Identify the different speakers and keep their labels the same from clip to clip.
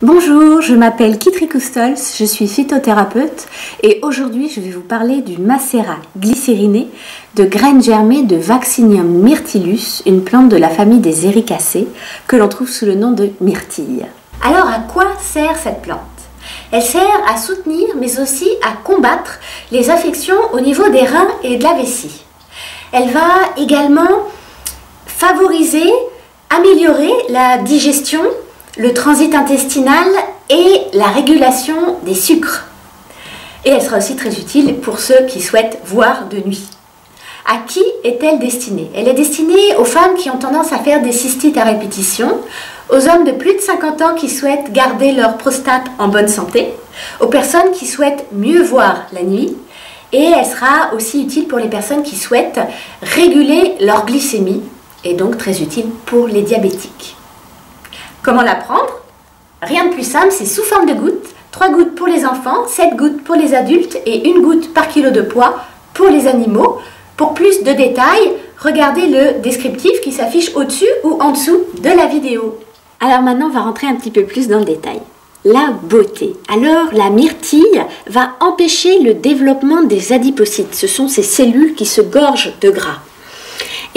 Speaker 1: Bonjour, je m'appelle Kitri Kustols, je suis phytothérapeute et aujourd'hui je vais vous parler du Macérat glycériné de graines germées de Vaccinium myrtillus, une plante de la famille des Ericacées que l'on trouve sous le nom de myrtille. Alors à quoi sert cette plante? Elle sert à soutenir mais aussi à combattre les infections au niveau des reins et de la vessie. Elle va également favoriser, améliorer la digestion, le transit intestinal et la régulation des sucres. Et elle sera aussi très utile pour ceux qui souhaitent voir de nuit. À qui est-elle destinée? Elle est destinée aux femmes qui ont tendance à faire des cystites à répétition, aux hommes de plus de 50 ans qui souhaitent garder leur prostate en bonne santé, aux personnes qui souhaitent mieux voir la nuit, et elle sera aussi utile pour les personnes qui souhaitent réguler leur glycémie, et donc très utile pour les diabétiques. Comment la prendre? Rien de plus simple, c'est sous forme de gouttes. 3 gouttes pour les enfants, 7 gouttes pour les adultes et 1 goutte par kilo de poids pour les animaux. Pour plus de détails, regardez le descriptif qui s'affiche au-dessus ou en dessous de la vidéo. Alors maintenant, on va rentrer un petit peu plus dans le détail. La beauté. Alors, la myrtille va empêcher le développement des adipocytes. Ce sont ces cellules qui se gorgent de gras.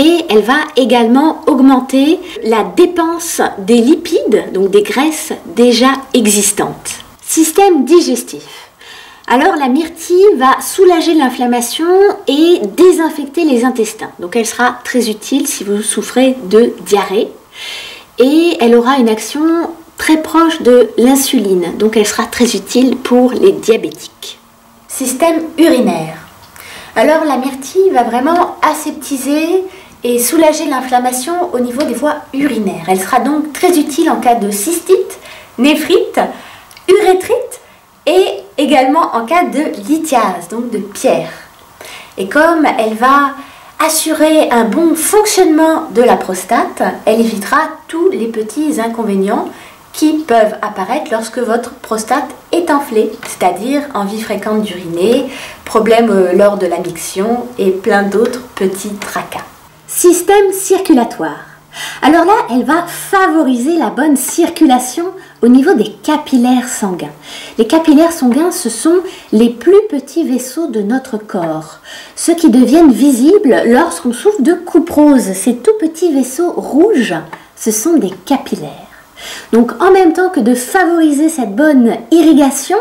Speaker 1: Et elle va également augmenter la dépense des lipides, donc des graisses déjà existantes. Système digestif. Alors la myrtille va soulager l'inflammation et désinfecter les intestins. Donc elle sera très utile si vous souffrez de diarrhée. Et elle aura une action très proche de l'insuline. Donc elle sera très utile pour les diabétiques. Système urinaire. Alors la myrtille va vraiment aseptiser et soulager l'inflammation au niveau des voies urinaires. Elle sera donc très utile en cas de cystite, néphrite, urétrite et également en cas de lithiase, donc de pierre. Et comme elle va assurer un bon fonctionnement de la prostate, elle évitera tous les petits inconvénients qui peuvent apparaître lorsque votre prostate est enflée, c'est-à-dire envie fréquente d'uriner, problèmes lors de la miction et plein d'autres petits tracas. Système circulatoire. Alors là, elle va favoriser la bonne circulation au niveau des capillaires sanguins. Les capillaires sanguins, ce sont les plus petits vaisseaux de notre corps, ceux qui deviennent visibles lorsqu'on souffre de couperose. Ces tout petits vaisseaux rouges, ce sont des capillaires. Donc en même temps que de favoriser cette bonne irrigation,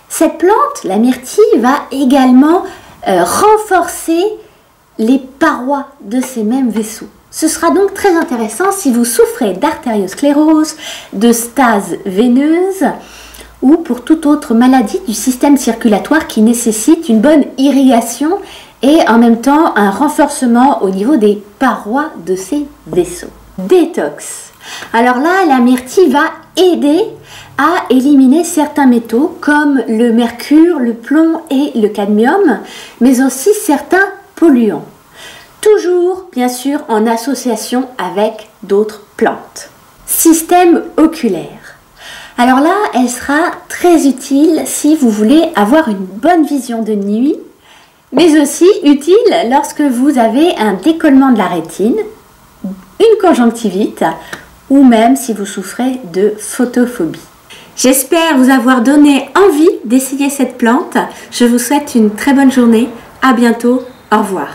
Speaker 1: cette plante, la myrtille, va également renforcer les parois de ces mêmes vaisseaux. Ce sera donc très intéressant si vous souffrez d'artériosclérose, de stase veineuse ou pour toute autre maladie du système circulatoire qui nécessite une bonne irrigation et en même temps un renforcement au niveau des parois de ces vaisseaux. Détox. Alors là, la myrtille va aider à éliminer certains métaux comme le mercure, le plomb et le cadmium, mais aussi certains polluants. Toujours, bien sûr, en association avec d'autres plantes. Système oculaire. Alors là, elle sera très utile si vous voulez avoir une bonne vision de nuit, mais aussi utile lorsque vous avez un décollement de la rétine, une conjonctivite, ou même si vous souffrez de photophobie. J'espère vous avoir donné envie d'essayer cette plante. Je vous souhaite une très bonne journée. À bientôt. Au revoir.